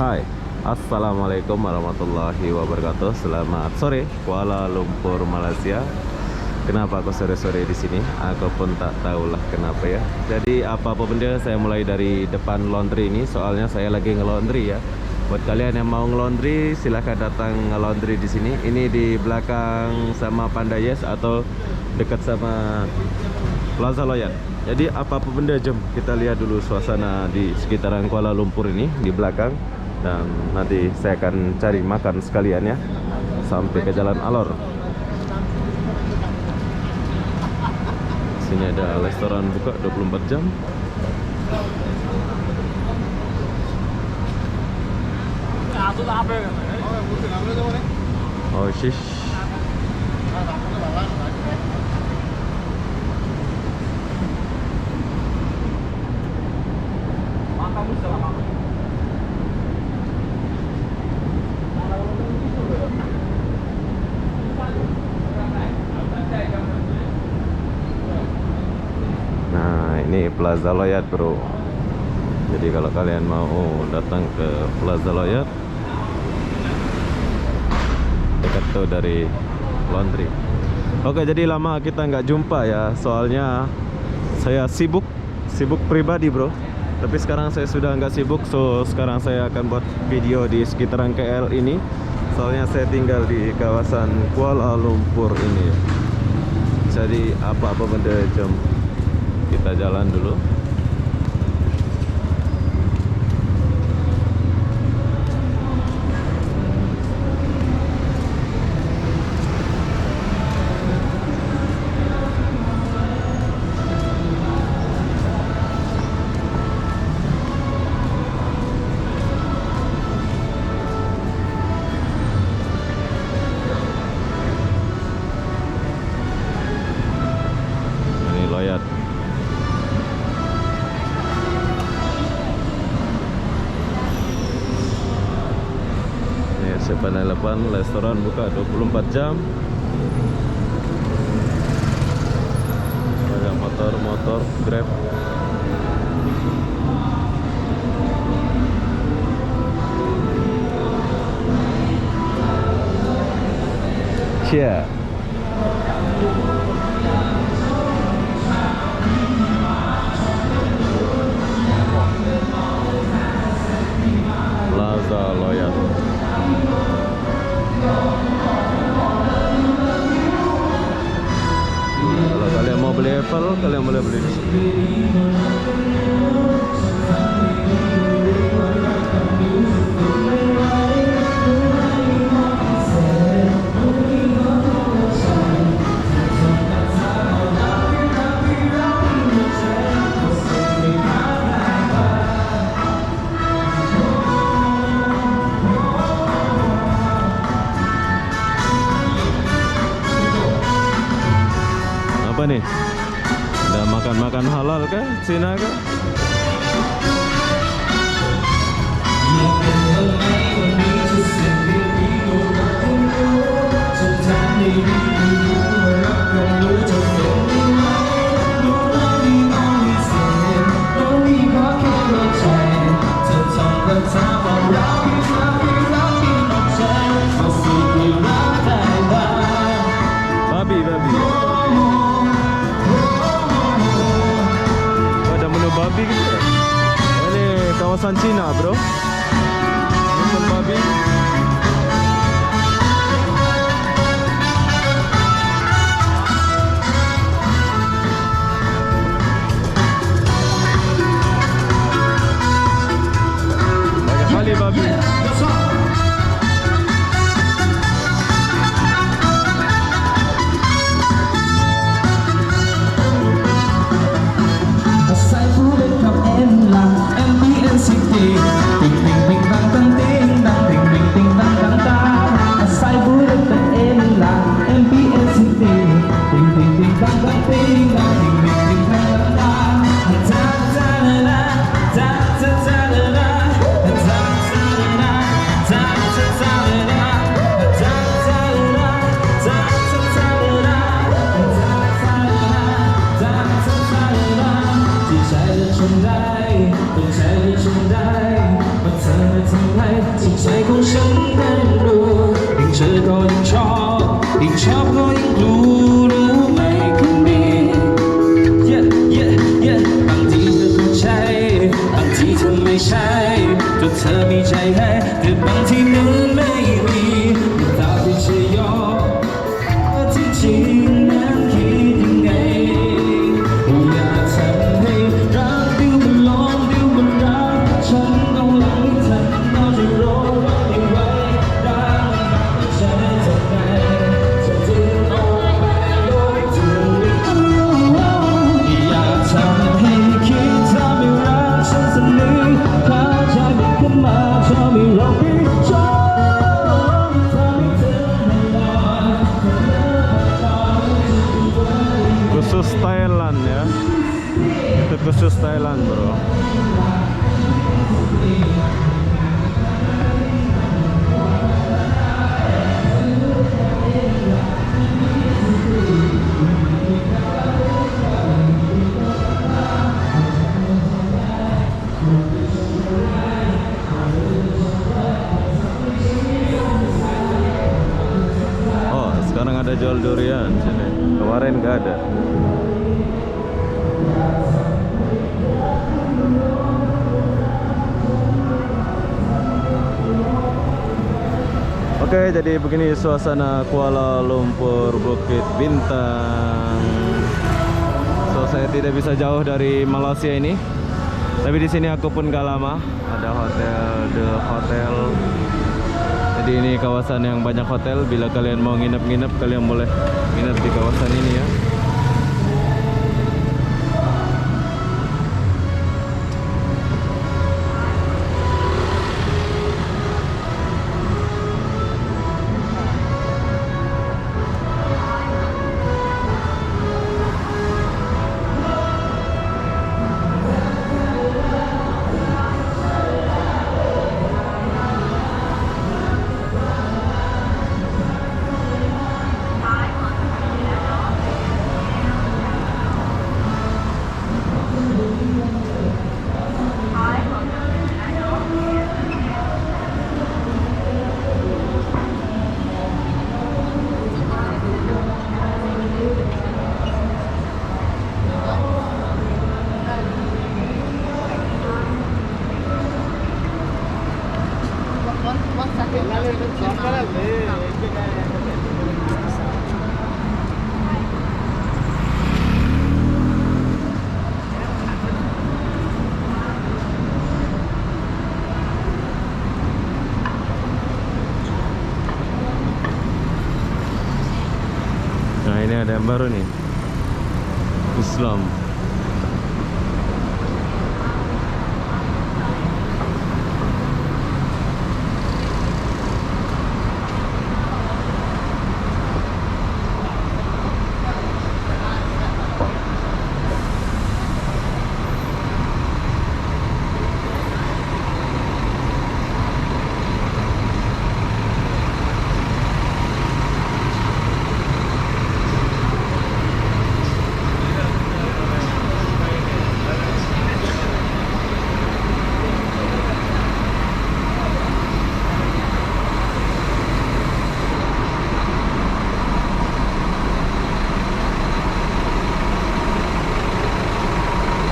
Hai, Assalamualaikum warahmatullahi wabarakatuh. Selamat sore, Kuala Lumpur, Malaysia. Kenapa aku sore-sore di sini? Aku pun tak tahulah kenapa ya. Jadi apa-apa benda saya mulai dari depan laundry ini, soalnya saya lagi nge-laundry ya. Buat kalian yang mau nge-laundry, silahkan datang nge-laundry di sini. Ini di belakang sama Pandayes atau dekat sama Plaza Loyang. Jadi apa-apa benda, jom kita lihat dulu suasana di sekitaran Kuala Lumpur ini di belakang. Dan nanti saya akan cari makan sekalian ya, sampai ke Jalan Alor. Sini ada restoran buka 24 jam. Oh shish. Ini Plaza Loyang bro. Jadi kalau kalian mau datang ke Plaza Loyang, dekat tuh dari laundry. Oke, jadi lama kita nggak jumpa ya, soalnya saya sibuk pribadi bro. Tapi sekarang saya sudah nggak sibuk, so sekarang saya akan buat video di sekitaran KL ini. Soalnya saya tinggal di kawasan Kuala Lumpur ini. Jadi apa-apa benda, jom kita jalan dulu. Ini Loyang. Sepan-Elepan restoran buka 24 jam. Ada motor Grab. Cia. Plaza Loyang. Kalau kalian mau beli Apple, kalian boleh beli di sini. Apa nih? Ada makan-makan halal kah? Cina kah? Babi. Babi gitu. Ini kawasan Cina bro. Ini babi. Banyak kali babi. Hãy subscribe cho kênh Ghiền Mì Gõ Để không bỏ lỡ ya. Itu khusus Thailand, bro. Oh, sekarang ada jual durian sini. Kemarin nggak ada. Oke, jadi begini suasana Kuala Lumpur Bukit Bintang. So, saya tidak bisa jauh dari Malaysia ini. Tapi di sini aku pun gak lama. Ada hotel The Hotel. Jadi ini kawasan yang banyak hotel. Bila kalian mau nginep-nginep, kalian boleh nginep di kawasan ini ya. Nah, ini ada yang baru nih, Islam.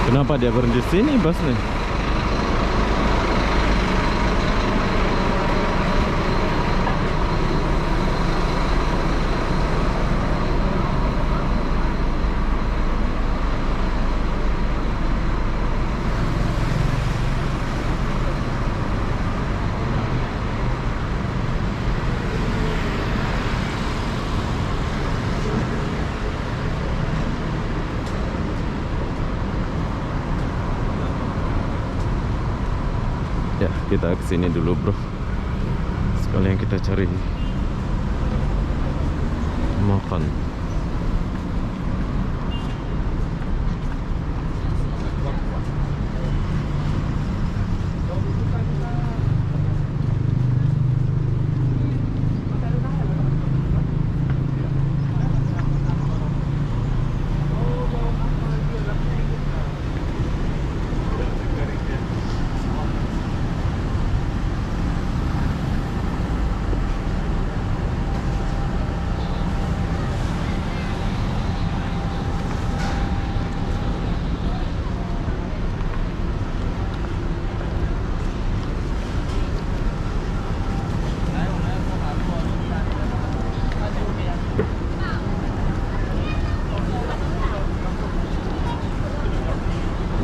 Kenapa dia berhenti sini busnya? Ya, kita kesini dulu bro. Sekalian kita cari makan.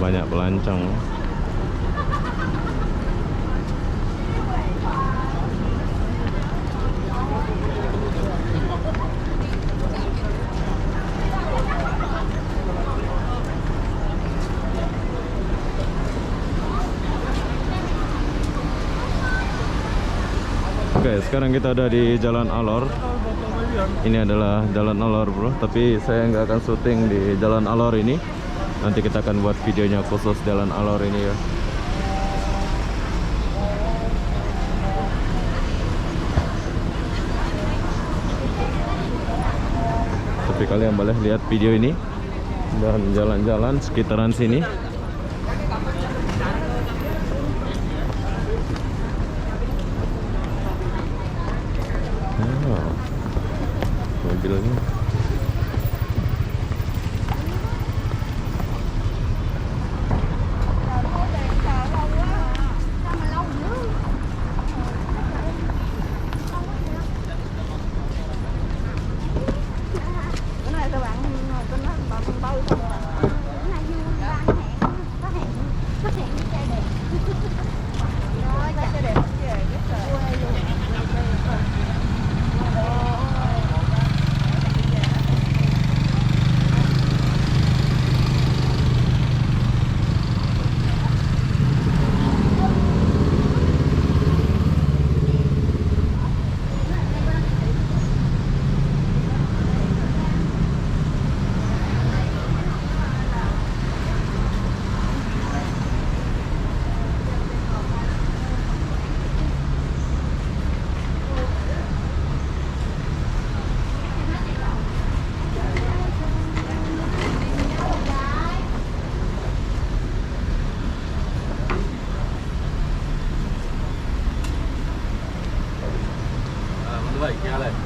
Banyak pelancong. Oke, sekarang kita ada di Jalan Alor. Ini adalah Jalan Alor, bro. Tapi saya nggak akan syuting di Jalan Alor ini. Nanti kita akan buat videonya khusus Jalan Alor ini ya. Tapi kalian boleh lihat video ini dan jalan-jalan sekitaran sini. Mobilnya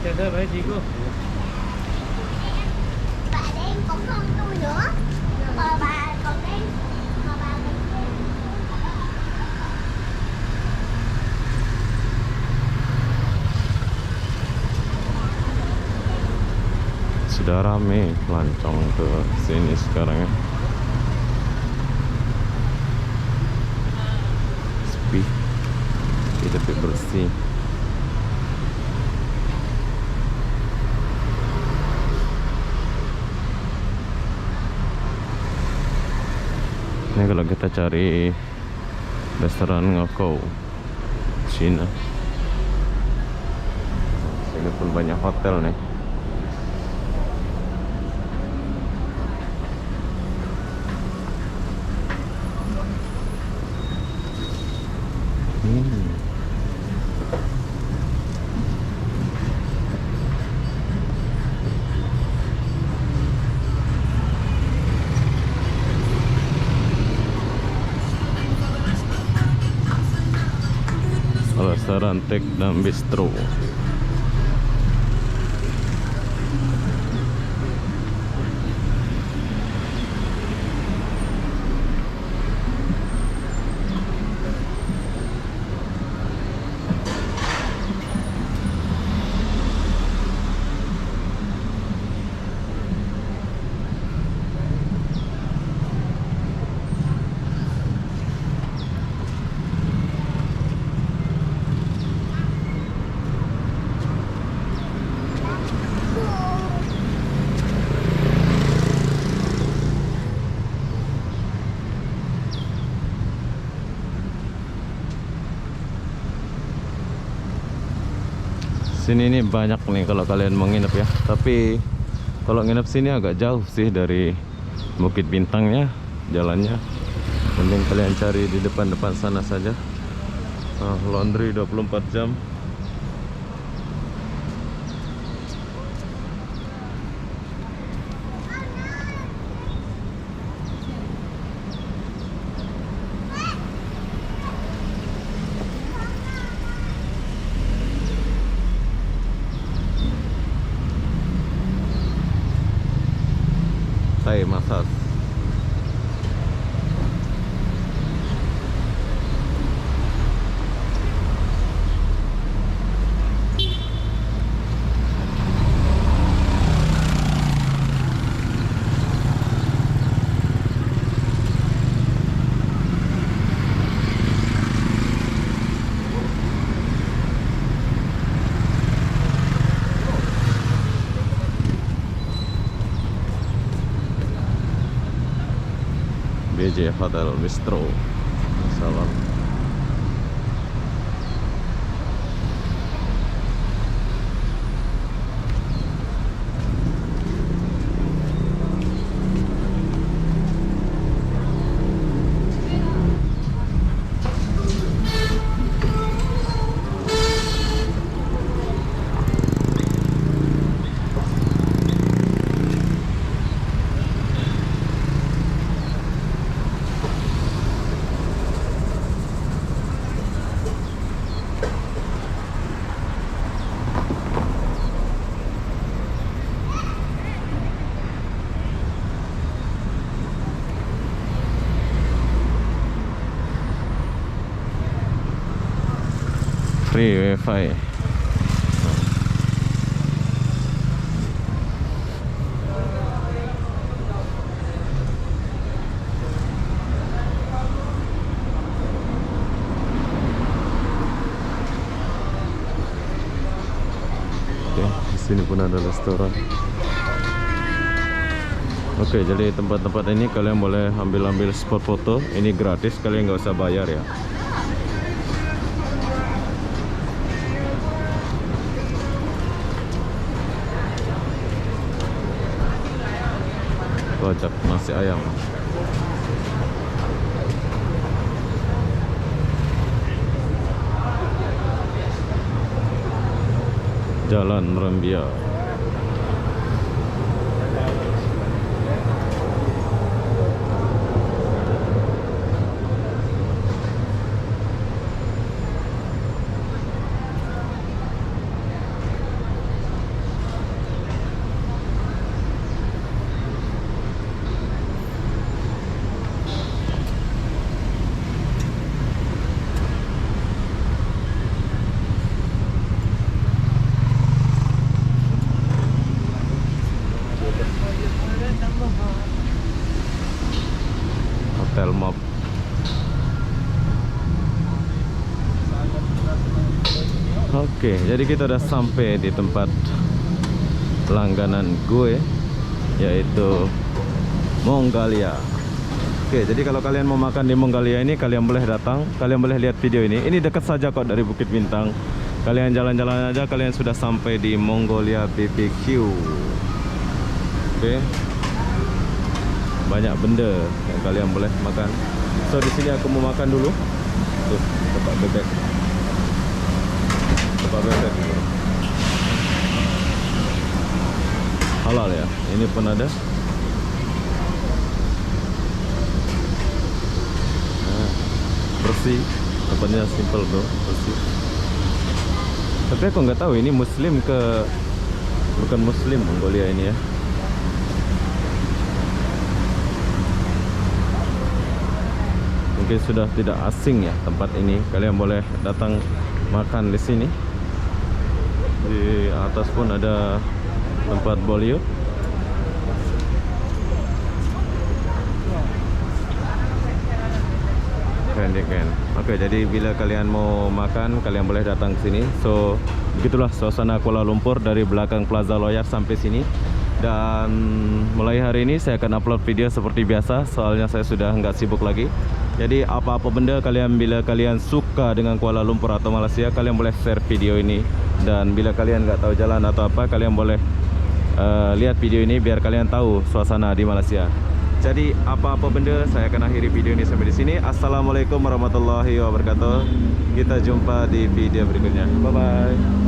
Chào thơ với chị cô. Bà đen cũng hơn tôi nữa. Bà còn đen. Bà còn đen. sudah rame lancong ke sini sekarang ya. Sepi, tapi bersih. Ini kalau kita cari restoran ngoko Cina, sini pun banyak hotel nih. Restoran Tek dan Bistro. Sini ini banyak nih kalau kalian mau nginep ya. Tapi kalau nginep sini agak jauh sih dari Bukit Bintangnya jalannya. Mending kalian cari di depan-depan sana saja. Laundry 24 jam. Thai massage. BJ Hotel Bistro. Salam. free wifi. Oke, di sini pun ada restoran. Oke, jadi tempat-tempat ini kalian boleh ambil spot foto. Ini gratis, kalian nggak usah bayar ya. Kocak nasi ayam. Jalan Rembia. Hotel Mob. Oke, jadi kita udah sampai di tempat langganan gue, yaitu Mongalia. Oke, jadi kalau kalian mau makan di Mongalia ini, kalian boleh datang, kalian boleh lihat video ini. Ini dekat saja kok dari Bukit Bintang. Kalian jalan-jalan aja, kalian sudah sampai di Mongolia BBQ. Oke, banyak benda yang kalian boleh makan. So di sini aku mau makan dulu. Tuh, tempat bebek. Tempat bebek. Halal ya. Ini pun ada. Nah, bersih. Tempatnya simple bro, bersih. Tapi aku nggak tahu ini Muslim ke bukan Muslim Mongolia ini ya. Mungkin sudah tidak asing ya tempat ini. Kalian boleh datang makan di sini. Di atas pun ada tempat Bollywood. Keren. Oke, jadi bila kalian mau makan, kalian boleh datang ke sini. So, begitulah suasana Kuala Lumpur dari belakang Plaza Loyar sampai sini. Dan mulai hari ini saya akan upload video seperti biasa, soalnya saya sudah nggak sibuk lagi. Jadi apa-apa benda kalian, bila kalian suka dengan Kuala Lumpur atau Malaysia, kalian boleh share video ini. Dan bila kalian nggak tahu jalan atau apa, kalian boleh lihat video ini biar kalian tahu suasana di Malaysia. Jadi apa-apa benda, saya akan akhiri video ini sampai di sini. Assalamualaikum warahmatullahi wabarakatuh. Kita jumpa di video berikutnya. Bye bye.